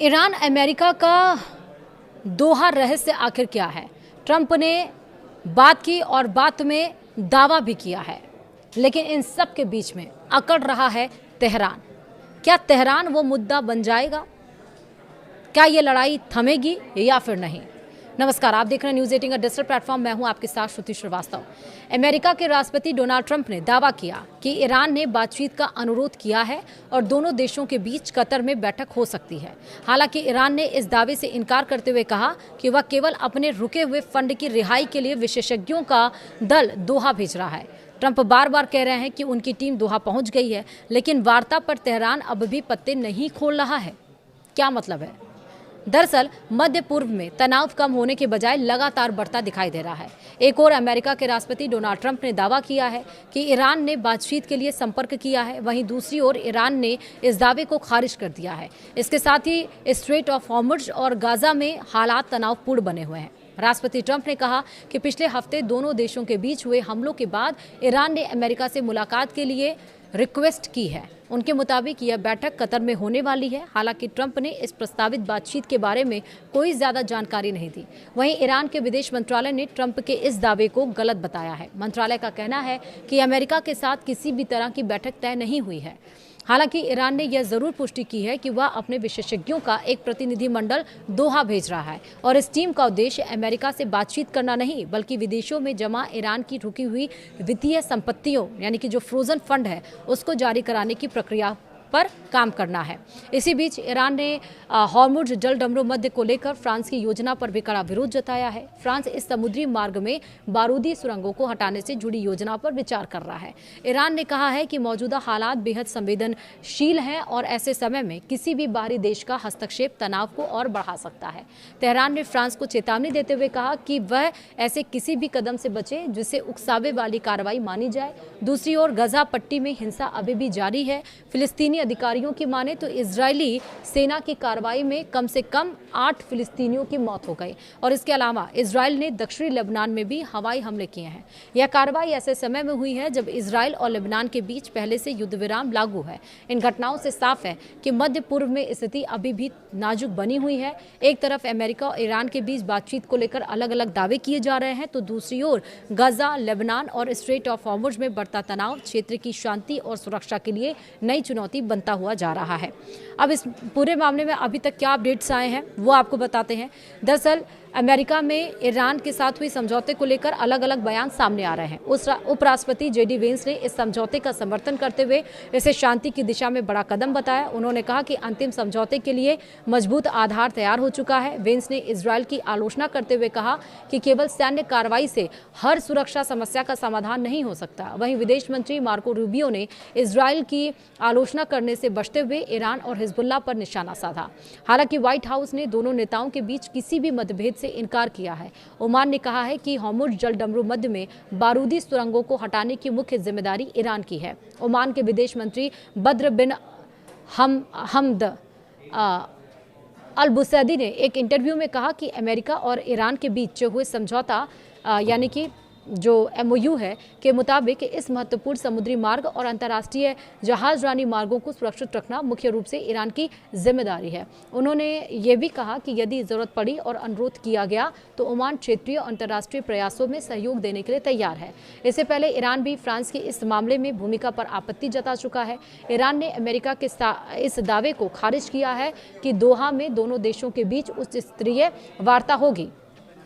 Iran America का दोहा रहस्य आखिर क्या है? ट्रंप ने बात की और बात में दावा भी किया है, लेकिन इन सब के बीच में अकड़ रहा है तेहरान। क्या तेहरान वो मुद्दा बन जाएगा? क्या ये लड़ाई थमेगी या फिर नहीं? नमस्कार, आप देख रहे हैं न्यूज़ 18 का डिजिटल प्लेटफॉर्म। मैं हूं आपके साथ श्रुति श्रीवास्तव। अमेरिका के राष्ट्रपति डोनाल्ड ट्रंप ने दावा किया कि ईरान ने बातचीत का अनुरोध किया है और दोनों देशों के बीच कतर में बैठक हो सकती है। हालांकि ईरान ने इस दावे से इनकार करते हुए कहा कि वह केवल अपने रुके हुए फंड की रिहाई के लिए विशेषज्ञों का दल दोहा भेज रहा है। ट्रंप बार बार कह रहे हैं कि उनकी टीम दोहा पहुंच गई है, लेकिन वार्ता पर तेहरान अब भी पत्ते नहीं खोल रहा है। क्या मतलब है? दरअसल मध्य पूर्व में तनाव कम होने के बजाय लगातार बढ़ता दिखाई दे रहा है। एक और अमेरिका के राष्ट्रपति डोनाल्ड ट्रंप ने दावा किया है कि ईरान ने बातचीत के लिए संपर्क किया है, वहीं दूसरी ओर ईरान ने इस दावे को खारिज कर दिया है। इसके साथ ही स्ट्रेट ऑफ हॉर्मुज़ और गाजा में हालात तनावपूर्ण बने हुए हैं। राष्ट्रपति ट्रंप ने कहा कि पिछले हफ्ते दोनों देशों के बीच हुए हमलों के बाद ईरान ने अमेरिका से मुलाकात के लिए रिक्वेस्ट की है। उनके मुताबिक यह बैठक कतर में होने वाली है। हालांकि ट्रंप ने इस प्रस्तावित बातचीत के बारे में कोई ज्यादा जानकारी नहीं दी। वहीं ईरान के विदेश मंत्रालय ने ट्रंप के इस दावे को गलत बताया है। मंत्रालय का कहना है कि अमेरिका के साथ किसी भी तरह की बैठक तय नहीं हुई है। हालांकि ईरान ने यह जरूर पुष्टि की है कि वह अपने विशेषज्ञों का एक प्रतिनिधिमंडल दोहा भेज रहा है और इस टीम का उद्देश्य अमेरिका से बातचीत करना नहीं, बल्कि विदेशों में जमा ईरान की रुकी हुई वित्तीय संपत्तियों यानी कि जो फ्रोजन फंड है उसको जारी कराने की प्रक्रिया पर काम करना है। इसी बीच ईरान ने हॉर्मुज़ जल डमरू मध्य को लेकर फ्रांस की योजना पर भी कड़ा विरोध जताया है। फ्रांस इस समुद्री मार्ग में बारूदी सुरंगों को हटाने से जुड़ी योजना पर विचार कर रहा है। ईरान ने कहा है कि मौजूदा हालात बेहद संवेदनशील हैं और ऐसे समय में किसी भी बाहरी देश का हस्तक्षेप तनाव को और बढ़ा सकता है। तेहरान ने फ्रांस को चेतावनी देते हुए कहा कि वह ऐसे किसी भी कदम से बचे जिससे उकसावे वाली कार्रवाई मानी जाए। दूसरी ओर गजा पट्टी में हिंसा अभी भी जारी है। फिलिस्तीनी अधिकारियों की माने तो इजरायली सेना की कार्रवाई में कम से कम 8 फिलिस्तीनियों की मौत हो गई और इसके अलावा इजरायल ने दक्षिणी लेबनान में भी हवाई हमले किए हैं। यह कार्रवाई ऐसे समय में हुई है जब इजरायल और लेबनान के बीच पहले से युद्ध विराम लागू है। इन घटनाओं से साफ है कि मध्य पूर्व में स्थिति अभी भी नाजुक बनी हुई है। एक तरफ अमेरिका और ईरान के बीच बातचीत को लेकर अलग अलग दावे किए जा रहे हैं, तो दूसरी ओर गजा, लेबनान और स्ट्रेट ऑफ हॉर्मुज़ में बढ़ता तनाव क्षेत्र की शांति और सुरक्षा के लिए नई चुनौती बनता हुआ जा रहा है। अब इस पूरे मामले में अभी तक क्या अपडेट्स आए हैं वो आपको बताते हैं। दरअसल अमेरिका में ईरान के साथ हुई समझौते को लेकर अलग अलग बयान सामने आ रहे हैं। उपराष्ट्रपति जेडी वेंस ने इस समझौते का समर्थन करते हुए इसे शांति की दिशा में बड़ा कदम बताया। उन्होंने कहा कि अंतिम समझौते के लिए मजबूत आधार तैयार हो चुका है। वेंस ने इजरायल की आलोचना करते हुए कहा कि केवल सैन्य कार्रवाई से हर सुरक्षा समस्या का समाधान नहीं हो सकता। वहीं विदेश मंत्री मार्को रूबियो ने इजरायल की आलोचना करने से बचते हुए ईरान और हिजबुल्लाह पर निशाना साधा। हालांकि व्हाइट हाउस ने दोनों नेताओं के बीच किसी भी मतभेद से इनकार किया है। ओमान ने कहा है कि हॉर्मुज़ जल डमरू मध्य में बारूदी सुरंगों को हटाने की मुख्य जिम्मेदारी ईरान की है। ओमान के विदेश मंत्री बद्र बिन हमद अल बुसैदी ने एक इंटरव्यू में कहा कि अमेरिका और ईरान के बीच हुए समझौता यानी कि जो MOU है के मुताबिक इस महत्वपूर्ण समुद्री मार्ग और अंतर्राष्ट्रीय जहाजरानी मार्गों को सुरक्षित रखना मुख्य रूप से ईरान की जिम्मेदारी है। उन्होंने ये भी कहा कि यदि जरूरत पड़ी और अनुरोध किया गया तो ओमान क्षेत्रीय और अंतर्राष्ट्रीय प्रयासों में सहयोग देने के लिए तैयार है। इससे पहले ईरान भी फ्रांस की इस मामले में भूमिका पर आपत्ति जता चुका है। ईरान ने अमेरिका के इस दावे को खारिज किया है कि दोहा में दोनों देशों के बीच उच्च स्तरीय वार्ता होगी।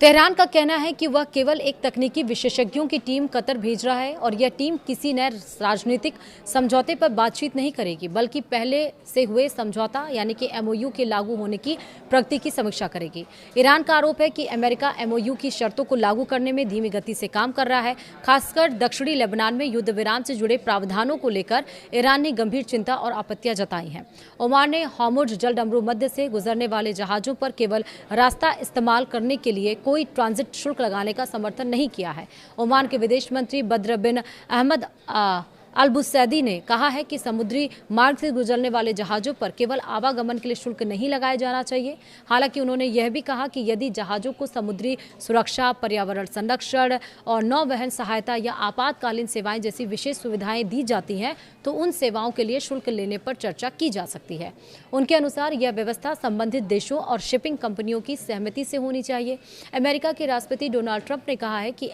तेहरान का कहना है कि वह केवल एक तकनीकी विशेषज्ञों की टीम कतर भेज रहा है और यह टीम किसी नए राजनीतिक समझौते पर बातचीत नहीं करेगी, बल्कि पहले से हुए समझौता यानी कि MOU के लागू होने की प्रगति की समीक्षा करेगी। ईरान का आरोप है कि अमेरिका MOU की शर्तों को लागू करने में धीमी गति से काम कर रहा है। खासकर दक्षिणी लेबनान में युद्ध विराम से जुड़े प्रावधानों को लेकर ईरान ने गंभीर चिंता और आपत्तियां जताई हैं। ओमान ने हॉर्मुज़ जल डमरू मध्य से गुजरने वाले जहाजों पर केवल रास्ता इस्तेमाल करने के लिए कोई ट्रांजिट शुल्क लगाने का समर्थन नहीं किया है। ओमान के विदेश मंत्री बद्र बिन अहमद अल बुसैदी ने कहा है कि समुद्री मार्ग से गुजरने वाले जहाजों पर केवल आवागमन के लिए शुल्क नहीं लगाया जाना चाहिए। हालांकि उन्होंने यह भी कहा कि यदि जहाजों को समुद्री सुरक्षा, पर्यावरण संरक्षण और नौवहन सहायता या आपातकालीन सेवाएं जैसी विशेष सुविधाएं दी जाती हैं तो उन सेवाओं के लिए शुल्क लेने पर चर्चा की जा सकती है। उनके अनुसार यह व्यवस्था संबंधित देशों और शिपिंग कंपनियों की सहमति से होनी चाहिए। अमेरिका के राष्ट्रपति डोनाल्ड ट्रंप ने कहा है कि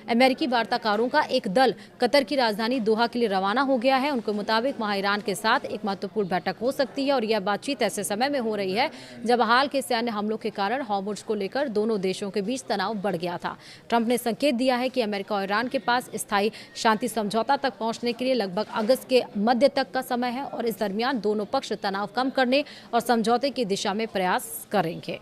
अमेरिकी वार्ताकारों का एक दल कतर की राजधानी दोहा के लिए रवाना हो गया है। उनके मुताबिक वहां ईरान के साथ एक महत्वपूर्ण बैठक हो सकती है और यह बातचीत ऐसे समय में हो रही है जब हाल के सैन्य हमलों के कारण हॉर्मुज़ को लेकर दोनों देशों के बीच तनाव बढ़ गया था। ट्रंप ने संकेत दिया है कि अमेरिका और ईरान के पास स्थायी शांति समझौता तक पहुंचने के लिए लगभग अगस्त के मध्य तक का समय है और इस दरमियान दोनों पक्ष तनाव कम करने और समझौते की दिशा में प्रयास करेंगे।